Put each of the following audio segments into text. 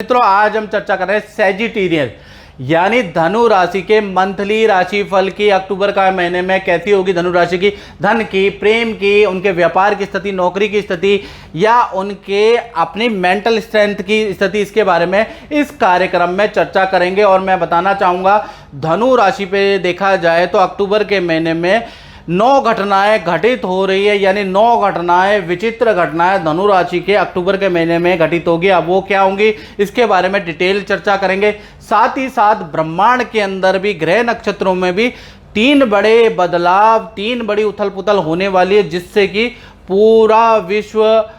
मित्रों, आज हम चर्चा कर रहे हैं सैजिटेरियस यानी धनु राशि के मंथली राशि फल की। अक्टूबर का महीने में कैसी होगी धनु राशि की धन की, प्रेम की, उनके व्यापार की स्थिति, नौकरी की स्थिति या उनके अपनी मेंटल स्ट्रेंथ की स्थिति, इसके बारे में इस कार्यक्रम में चर्चा करेंगे। और मैं बताना चाहूँगा, धनु राशि पे देखा जाए तो अक्टूबर के महीने में 9 घटनाएं घटित हो रही है, यानी 9 घटनाएं, विचित्र घटनाएं धनु राशि के अक्टूबर के महीने में घटित होगी। अब वो क्या होंगी, इसके बारे में डिटेल चर्चा करेंगे। साथ ही साथ ब्रह्मांड के अंदर भी, ग्रह नक्षत्रों में भी 3 बड़े बदलाव, 3 बड़ी उथल पुथल होने वाली है, जिससे कि पूरा विश्व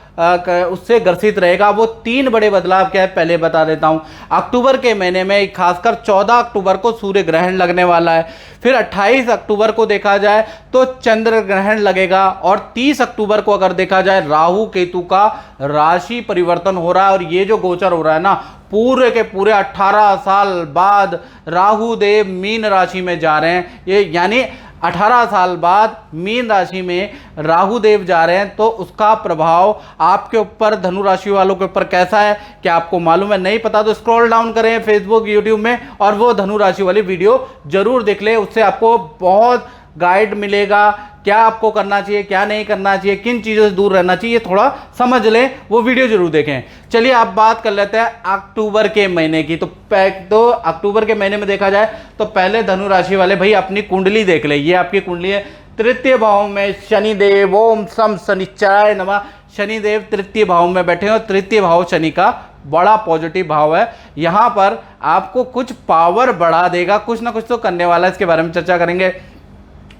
उससे ग्रसित रहेगा। वो 3 बड़े बदलाव क्या है पहले बता देता हूं। अक्टूबर के महीने में खासकर 14 अक्टूबर को सूर्य ग्रहण लगने वाला है। फिर 28 अक्टूबर को देखा जाए तो चंद्र ग्रहण लगेगा। और 30 अक्टूबर को अगर देखा जाए, राहु केतु का राशि परिवर्तन हो रहा है। और ये जो गोचर हो रहा है ना, पूरे के पूरे 18 साल बाद राहु देव मीन राशि में जा रहे हैं। ये यानी 18 साल बाद मीन राशि में राहु देव जा रहे हैं। तो उसका प्रभाव आपके ऊपर, धनु राशि वालों के ऊपर कैसा है, क्या आपको मालूम है? नहीं पता तो स्क्रॉल डाउन करें फेसबुक, यूट्यूब में और वो धनु राशि वाली वीडियो जरूर देख लें। उससे आपको बहुत गाइड मिलेगा, क्या आपको करना चाहिए, क्या नहीं करना चाहिए, किन चीज़ों से दूर रहना चाहिए, थोड़ा समझ लें, वो वीडियो जरूर देखें। चलिए आप बात कर लेते हैं अक्टूबर के महीने की। तो अक्टूबर के महीने में देखा जाए तो पहले धनु राशि वाले भाई अपनी कुंडली देख ले। ये आपकी कुंडली है। तृतीय भाव में शनिदेव, ओम सम शनिश्चराय नमः। शनिदेव तृतीय भाव में बैठे हैं और तृतीय भाव शनि का बड़ा पॉजिटिव भाव है। यहाँ पर आपको कुछ पावर बढ़ा देगा, कुछ ना कुछ तो करने वाला है, इसके बारे में चर्चा करेंगे।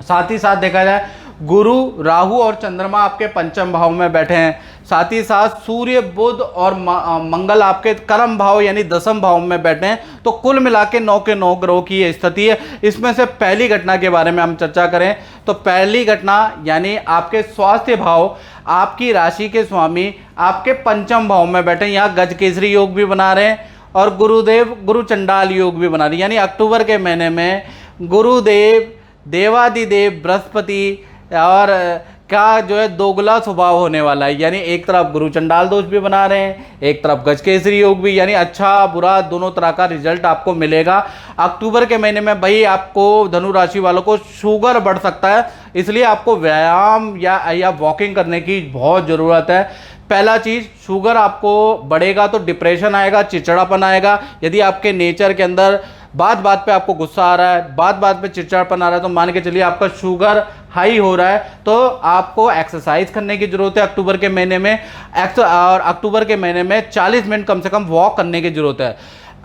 साथ ही साथ देखा जाए, गुरु, राहु और चंद्रमा आपके पंचम भाव में बैठे हैं। साथ ही साथ सूर्य, बुध और मंगल आपके कर्म भाव यानी दसम भाव में बैठे हैं। तो कुल मिला के 9 के 9 ग्रहों की ये स्थिति है। इसमें से पहली घटना के बारे में हम चर्चा करें तो पहली घटना यानी आपके स्वास्थ्य भाव, आपकी राशि के स्वामी आपके पंचम भाव में बैठे हैं। यहाँ गजकेसरी योग भी बना रहे हैं और गुरुदेव गुरु चंडाल योग भी बना रहे हैं। यानी अक्टूबर के महीने में गुरुदेव, देवादिदेव बृहस्पति और का जो है दोगला स्वभाव होने वाला है। यानी एक तरफ गुरु चंडाल दोष भी बना रहे हैं, एक तरफ गजकेसरी योग भी, यानी अच्छा बुरा दोनों तरह का रिजल्ट आपको मिलेगा। अक्टूबर के महीने में भाई आपको, धनु राशि वालों को शुगर बढ़ सकता है, इसलिए आपको व्यायाम या वॉकिंग करने की बहुत ज़रूरत है। पहला चीज़, शुगर आपको बढ़ेगा तो डिप्रेशन आएगा, चिड़चिड़ापन आएगा। यदि आपके नेचर के अंदर बात बात पे आपको गुस्सा आ रहा है, बात बात पे चिड़चिड़ापन आ रहा है, तो मान के चलिए आपका शुगर हाई हो रहा है, तो आपको एक्सरसाइज करने की जरूरत है अक्टूबर के महीने में। और अक्टूबर के महीने में 40 मिनट कम से कम वॉक करने की जरूरत है।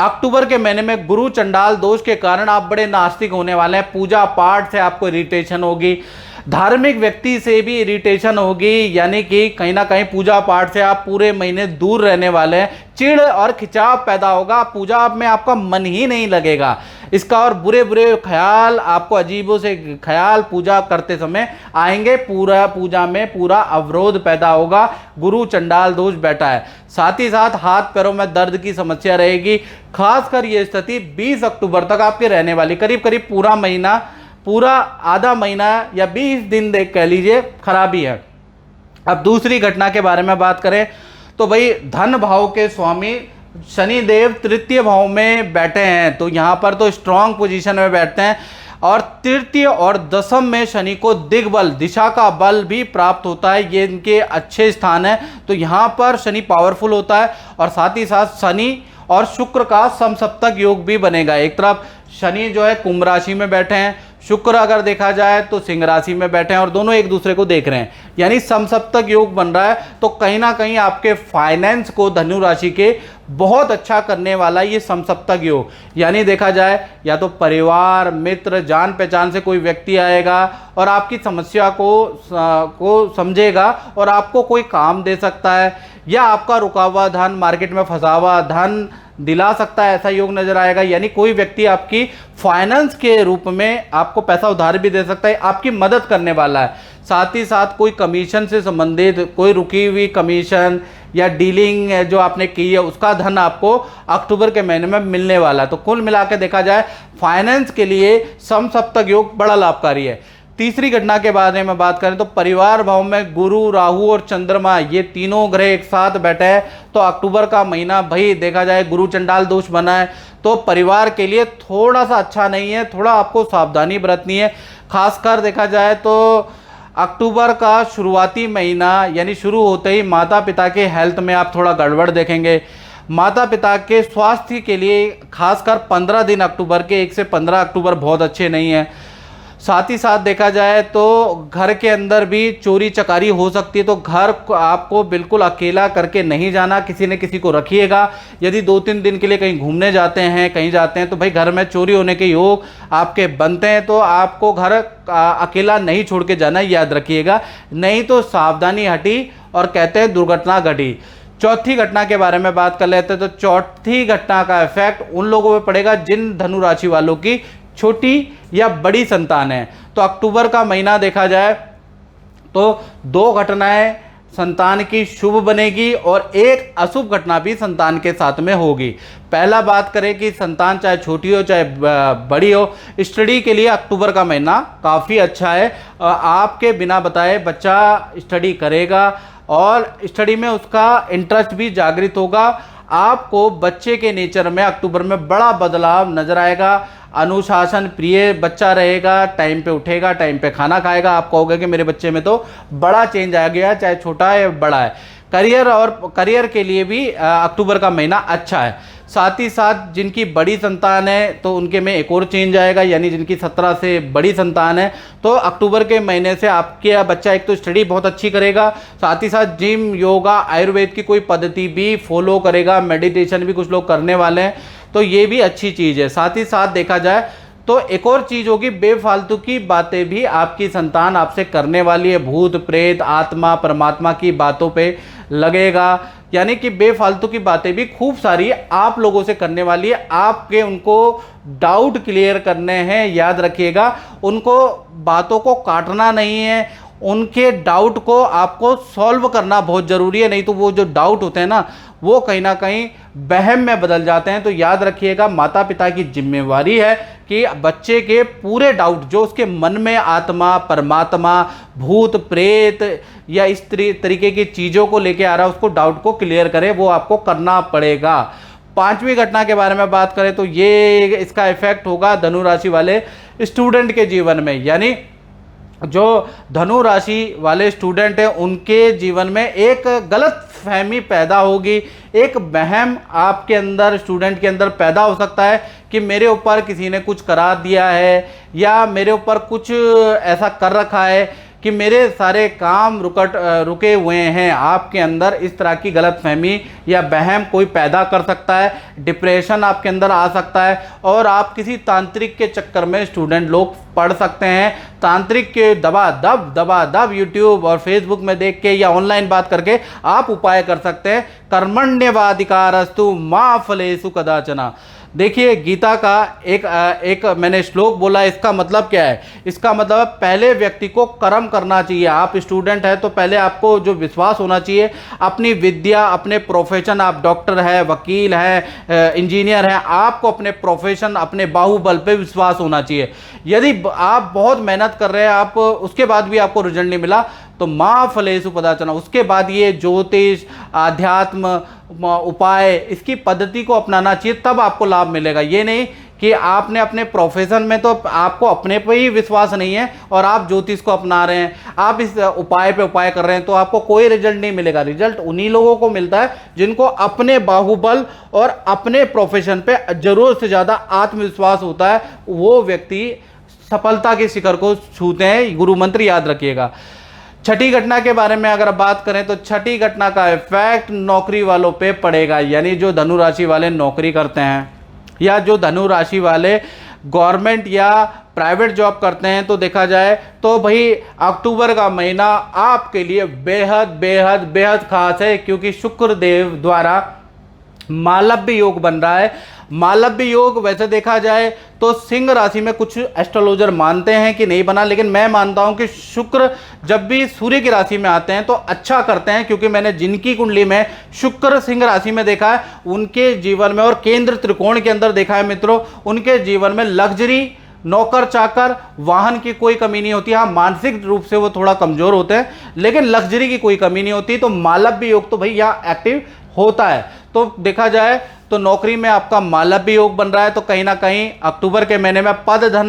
अक्टूबर के महीने में गुरु चंडाल दोष के कारण आप बड़े नास्तिक होने वाले हैं। पूजा पाठ से आपको इरिटेशन होगी, धार्मिक व्यक्ति से भी इरिटेशन होगी, यानी कि कहीं ना कहीं पूजा पाठ से आप पूरे महीने दूर रहने वाले हैं। चिढ़ और खिंचाव पैदा होगा, पूजा में आपका मन ही नहीं लगेगा इसका, और बुरे बुरे ख्याल आपको, अजीबों से ख्याल पूजा करते समय आएंगे। पूरा पूजा में पूरा अवरोध पैदा होगा, गुरु चंडाल दोष बैठा है। साथ ही साथ हाथ पैरों में दर्द की समस्या रहेगी। खासकर ये स्थिति 20 अक्टूबर तक आपके रहने वाली, करीब करीब पूरा महीना, पूरा आधा महीना या 20 दिन देख कह लीजिए खराबी है। अब दूसरी घटना के बारे में बात करें तो भाई धन भाव के स्वामी शनिदेव तृतीय भाव में बैठे हैं, तो यहाँ पर तो स्ट्रांग पोजीशन में बैठते हैं। और तृतीय और दसम में शनि को दिग्बल, दिशा का बल भी प्राप्त होता है। ये इनके अच्छे स्थान है, तो यहाँ पर शनि पावरफुल होता है। और साथ ही साथ शनि और शुक्र का समसप्तक योग भी बनेगा। एक तरफ शनि जो है कुंभ राशि में बैठे हैं, शुक्र अगर देखा जाए तो सिंह राशि में बैठे हैं, और दोनों एक दूसरे को देख रहे हैं, यानी समसप्तक योग बन रहा है। तो कहीं ना कहीं आपके फाइनेंस को, धनु राशि के, बहुत अच्छा करने वाला ये समसप्तक योग। यानी देखा जाए, या तो परिवार, मित्र, जान पहचान से कोई व्यक्ति आएगा और आपकी समस्या को समझेगा और आपको कोई काम दे सकता है, या आपका रुका हुआ धन, मार्केट में फंसा हुआ धन दिला सकता है, ऐसा योग नजर आएगा। यानी कोई व्यक्ति आपकी फाइनेंस के रूप में आपको पैसा उधार भी दे सकता है, आपकी मदद करने वाला है। साथ ही साथ कोई कमीशन से संबंधित कोई रुकी हुई कमीशन या डीलिंग जो आपने की है, उसका धन आपको अक्टूबर के महीने में मिलने वाला है। तो कुल मिला के देखा जाए, फाइनेंस के लिए समसप्तक योग बड़ा लाभकारी है। तीसरी घटना के बारे में बात करें तो परिवार भाव में गुरु, राहु और चंद्रमा, ये तीनों ग्रह एक साथ बैठे हैं, तो अक्टूबर का महीना भाई देखा जाए गुरु चंडाल दोष बना है, तो परिवार के लिए थोड़ा सा अच्छा नहीं है, थोड़ा आपको सावधानी बरतनी है। खासकर देखा जाए तो अक्टूबर का शुरुआती महीना यानी शुरू होते ही माता पिता के हेल्थ में आप थोड़ा गड़बड़ देखेंगे। माता पिता के स्वास्थ्य के लिए खासकर 15 दिन अक्टूबर के 1 से 15 अक्टूबर बहुत अच्छे नहीं हैं। साथ ही साथ देखा जाए तो घर के अंदर भी चोरी चकारी हो सकती है, तो घर को आपको बिल्कुल अकेला करके नहीं जाना, किसी न किसी को रखिएगा। यदि 2-3 दिन के लिए कहीं घूमने जाते हैं, कहीं जाते हैं, तो भाई घर में चोरी होने के योग आपके बनते हैं, तो आपको घर अकेला नहीं छोड़ के जाना, याद रखिएगा, नहीं तो सावधानी हटी और कहते हैं दुर्घटना घटी। चौथी घटना के बारे में बात कर लेते हैं, तो चौथी घटना का इफेक्ट उन लोगों पर पड़ेगा जिन धनु राशि वालों की छोटी या बड़ी संतान है। तो अक्टूबर का महीना देखा जाए तो 2 घटनाएं संतान की शुभ बनेगी और एक अशुभ घटना भी संतान के साथ में होगी। पहला बात करें कि संतान चाहे छोटी हो चाहे बड़ी हो, स्टडी के लिए अक्टूबर का महीना काफ़ी अच्छा है। आपके बिना बताए बच्चा स्टडी करेगा और स्टडी में उसका इंटरेस्ट भी जागृत होगा। आपको बच्चे के नेचर में अक्टूबर में बड़ा बदलाव नजर आएगा। अनुशासन प्रिय बच्चा रहेगा, टाइम पे उठेगा, टाइम पे खाना खाएगा। आप कहोगे कि मेरे बच्चे में तो बड़ा चेंज आ गया, चाहे छोटा है या बड़ा है। करियर के लिए भी अक्टूबर का महीना अच्छा है। साथ ही साथ जिनकी बड़ी संतान है तो उनके में एक और चेंज आएगा, यानी जिनकी 17 से बड़ी संतान है तो अक्टूबर के महीने से आपके बच्चा एक तो स्टडी बहुत अच्छी करेगा, साथ ही साथ जिम, योगा, आयुर्वेद की कोई पद्धति भी फॉलो करेगा, मेडिटेशन भी कुछ लोग करने वाले हैं, तो ये भी अच्छी चीज़ है। साथ ही साथ देखा जाए तो एक और चीज़ होगी, बेफालतू की बातें भी आपकी संतान आपसे करने वाली है। भूत प्रेत, आत्मा, परमात्मा की बातों पे लगेगा, यानी कि बेफालतू की बातें भी खूब सारी आप लोगों से करने वाली है। आपके उनको डाउट क्लियर करने हैं, याद रखिएगा, उनको बातों को काटना नहीं है, उनके डाउट को आपको सॉल्व करना बहुत ज़रूरी है, नहीं तो वो जो डाउट होते हैं ना वो कहीं ना कहीं वहम में बदल जाते हैं। तो याद रखिएगा, माता पिता की जिम्मेवारी है कि बच्चे के पूरे डाउट जो उसके मन में आत्मा, परमात्मा, भूत प्रेत या इस तरीके की चीज़ों को लेके आ रहा है, उसको डाउट को क्लियर करे, वो आपको करना पड़ेगा। 5वीं घटना के बारे में बात करें तो ये इसका इफेक्ट होगा धनु राशि वाले स्टूडेंट के जीवन में, यानी जो धनु राशि वाले स्टूडेंट हैं उनके जीवन में एक गलत फहमी पैदा होगी, एक वहम आपके अंदर, स्टूडेंट के अंदर पैदा हो सकता है कि मेरे ऊपर किसी ने कुछ करा दिया है या मेरे ऊपर कुछ ऐसा कर रखा है कि मेरे सारे काम रुके हुए हैं। आपके अंदर इस तरह की गलतफहमी या वहम कोई पैदा कर सकता है, डिप्रेशन आपके अंदर आ सकता है और आप किसी तांत्रिक के चक्कर में स्टूडेंट लोग पढ़ सकते हैं। तांत्रिक के दबा यूट्यूब और फेसबुक में देख के या ऑनलाइन बात करके आप उपाय कर सकते हैं। कर्मण्यवाधिकारस्तु मा फलेषु कदाचन। देखिए गीता का एक मैंने श्लोक बोला, इसका मतलब क्या है? इसका मतलब पहले व्यक्ति को कर्म करना चाहिए। आप स्टूडेंट है तो पहले आपको जो विश्वास होना चाहिए अपनी विद्या, अपने प्रोफेशन, आप डॉक्टर है, वकील है, इंजीनियर है, आपको अपने प्रोफेशन, अपने बाहुबल पे विश्वास होना चाहिए। यदि आप बहुत मेहनत कर रहे हैं, आप उसके बाद भी आपको रिजल्ट नहीं मिला तो माँ फलेषु कदाचन, उसके बाद ये ज्योतिष, आध्यात्म, उपाय, इसकी पद्धति को अपनाना चाहिए, तब आपको लाभ मिलेगा। ये नहीं कि आपने अपने प्रोफेशन में तो आपको अपने पे ही विश्वास नहीं है और आप ज्योतिष को अपना रहे हैं, आप इस उपाय पे उपाय कर रहे हैं, तो आपको कोई रिजल्ट नहीं मिलेगा। रिजल्ट उन्हीं लोगों को मिलता है जिनको अपने बाहुबल और अपने प्रोफेशन पे जरूरत से ज़्यादा आत्मविश्वास होता है, वो व्यक्ति सफलता के शिखर को छूते हैं। गुरु मंत्र याद रखिएगा। छठी घटना के बारे में अगर बात करें तो छठी घटना का इफेक्ट नौकरी वालों पे पड़ेगा, यानी जो धनु राशि वाले नौकरी करते हैं या जो धनु राशि वाले गवर्नमेंट या प्राइवेट जॉब करते हैं, तो देखा जाए तो भाई अक्टूबर का महीना आपके लिए बेहद बेहद बेहद खास है, क्योंकि शुक्र देव द्वारा मालव्य योग बन रहा है। मालव्य योग वैसे देखा जाए तो सिंह राशि में कुछ एस्ट्रोलॉजर मानते हैं कि नहीं बना, लेकिन मैं मानता हूं कि शुक्र जब भी सूर्य की राशि में आते हैं तो अच्छा करते हैं, क्योंकि मैंने जिनकी कुंडली में शुक्र सिंह राशि में देखा है उनके जीवन में और केंद्र त्रिकोण के अंदर देखा है मित्रों, उनके जीवन में लग्जरी नौकर चाकर, वाहन की कोई कमी नहीं होती। हाँ, मानसिक रूप से वो थोड़ा कमजोर होते हैं, लेकिन लग्जरी की कोई कमी नहीं होती। तो मालव्य योग तो भाई यहाँ एक्टिव होता है। तो देखा जाए तो नौकरी में आपका मालव्य योग बन रहा है, तो कहीं ना कहीं अक्टूबर के महीने में पद धन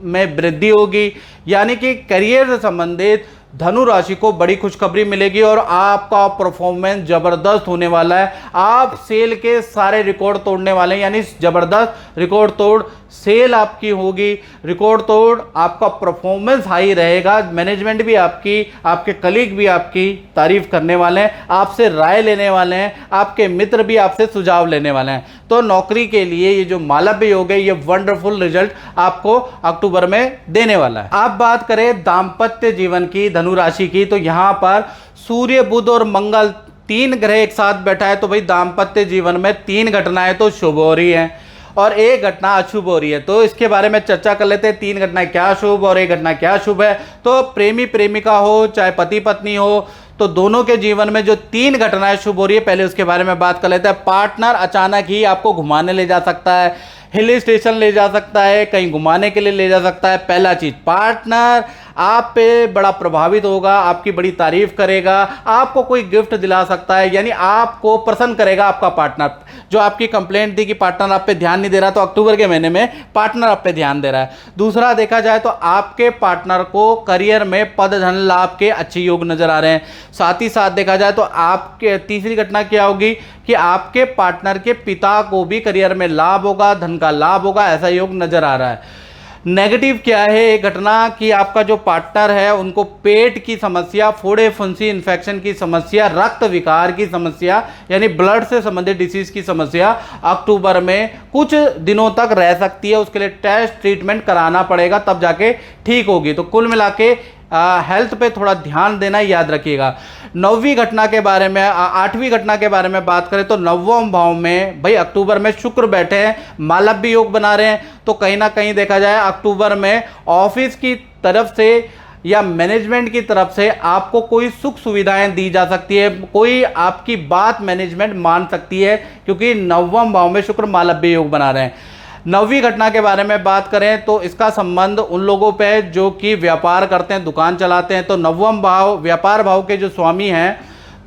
में वृद्धि होगी, यानी कि करियर से संबंधित धनु राशि को बड़ी खुशखबरी मिलेगी और आपका परफॉर्मेंस जबरदस्त होने वाला है। आप सेल के सारे रिकॉर्ड तोड़ने वाले हैं, यानी जबरदस्त रिकॉर्ड तोड़ सेल आपकी होगी, रिकॉर्ड तोड़ आपका परफॉर्मेंस हाई रहेगा। मैनेजमेंट भी आपकी, आपके कलीग भी आपकी तारीफ करने वाले हैं, आपसे राय लेने वाले हैं, आपके मित्र भी आपसे सुझाव लेने वाले हैं। तो नौकरी के लिए ये जो मालव्य योग है, ये वंडरफुल रिजल्ट आपको अक्टूबर में देने वाला है। आप बात करें दाम्पत्य जीवन की, धनु राशि की, तो यहां पर सूर्य, बुध और मंगल 3 ग्रह एक साथ बैठा है। तो भाई दाम्पत्य जीवन में 3 घटनाएं तो शुभ हो रही हैं और एक घटना अशुभ हो रही है। तो इसके बारे में चर्चा कर लेते हैं, 3 घटनाएं क्या शुभ और एक घटना क्या शुभ है। तो प्रेमी प्रेमिका हो, चाहे पति पत्नी हो, तो दोनों के जीवन में जो 3 घटनाएं शुभ हो रही है, पहले उसके बारे में बात कर लेते हैं। पार्टनर अचानक ही आपको घुमाने ले जा सकता है, हिल स्टेशन ले जा सकता है, कहीं घुमाने के लिए ले जा सकता है। पहला चीज, पार्टनर आप पे बड़ा प्रभावित होगा, आपकी बड़ी तारीफ करेगा, आपको कोई गिफ्ट दिला सकता है, यानी आपको प्रसन्न करेगा आपका पार्टनर। जो आपकी कंप्लेंट थी कि पार्टनर आप पे ध्यान नहीं दे रहा, तो अक्टूबर के महीने में पार्टनर आप पे ध्यान दे रहा है। दूसरा देखा जाए तो आपके पार्टनर को करियर में पद धन लाभ के अच्छे योग नजर आ रहे हैं। साथ ही साथ देखा जाए तो आपके तीसरी घटना क्या होगी कि आपके पार्टनर के पिता को भी करियर में लाभ होगा, धन का लाभ होगा, ऐसा योग नजर आ रहा है। नेगेटिव क्या है एक घटना कि आपका जो पार्टनर है उनको पेट की समस्या, फोड़े फुंसी इन्फेक्शन की समस्या, रक्त विकार की समस्या, यानी ब्लड से संबंधित डिसीज की समस्या अक्टूबर में कुछ दिनों तक रह सकती है। उसके लिए टेस्ट ट्रीटमेंट कराना पड़ेगा, तब जाके ठीक होगी। तो कुल मिला के हेल्थ पे थोड़ा ध्यान देना याद रखिएगा। 9वीं घटना के बारे में, 8वीं घटना के बारे में बात करें तो 9वें भाव में भाई अक्टूबर में शुक्र बैठे हैं, मालव्य योग बना रहे हैं। तो कहीं ना कहीं देखा जाए अक्टूबर में ऑफिस की तरफ से या मैनेजमेंट की तरफ से आपको कोई सुख सुविधाएं दी जा सकती है, कोई आपकी बात मैनेजमेंट मान सकती है, क्योंकि 9वें भाव में शुक्र मालव्य योग बना रहे हैं। 9वीं घटना के बारे में बात करें तो इसका संबंध उन लोगों पे जो कि व्यापार करते हैं, दुकान चलाते हैं। तो 9वां भाव व्यापार भाव के जो स्वामी हैं,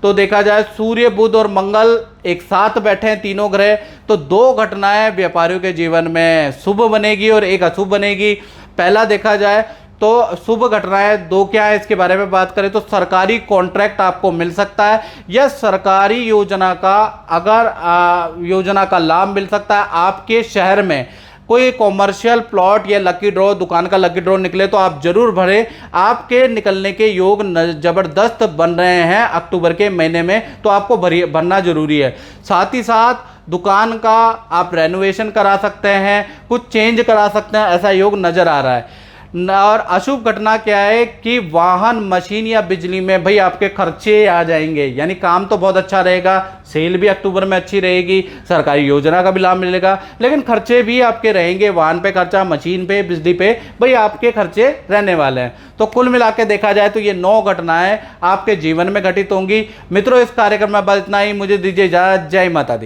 तो देखा जाए सूर्य, बुध और मंगल एक साथ बैठे हैं, तीनों ग्रह। तो 2 घटनाएं व्यापारियों के जीवन में शुभ बनेगी और एक अशुभ बनेगी। पहला देखा जाए तो शुभ घटनाएं 2 क्या है, इसके बारे में बात करें तो सरकारी कॉन्ट्रैक्ट आपको मिल सकता है, या सरकारी योजना का योजना का लाभ मिल सकता है। आपके शहर में कोई कॉमर्शियल प्लॉट या लकी ड्रॉ, दुकान का लकी ड्रॉ निकले तो आप जरूर भरें। आपके निकलने के योग जबरदस्त बन रहे हैं अक्टूबर के महीने में, तो आपको भरना जरूरी है। साथ ही साथ दुकान का आप रेनोवेशन करा सकते हैं, कुछ चेंज करा सकते हैं, ऐसा योग नजर आ रहा है। और अशुभ घटना क्या है कि वाहन, मशीन या बिजली में भाई आपके खर्चे आ जाएंगे, यानी काम तो बहुत अच्छा रहेगा, सेल भी अक्टूबर में अच्छी रहेगी, सरकारी योजना का भी लाभ मिलेगा, लेकिन खर्चे भी आपके रहेंगे। वाहन पे खर्चा, मशीन पे, बिजली पे, भाई आपके खर्चे रहने वाले हैं। तो कुल मिला के देखा जाए तो ये 9 घटनाएं आपके जीवन में घटित होंगी। मित्रों, इस कार्यक्रम में बस इतना ही। मुझे दीजिए इजाजत। जय माता दी।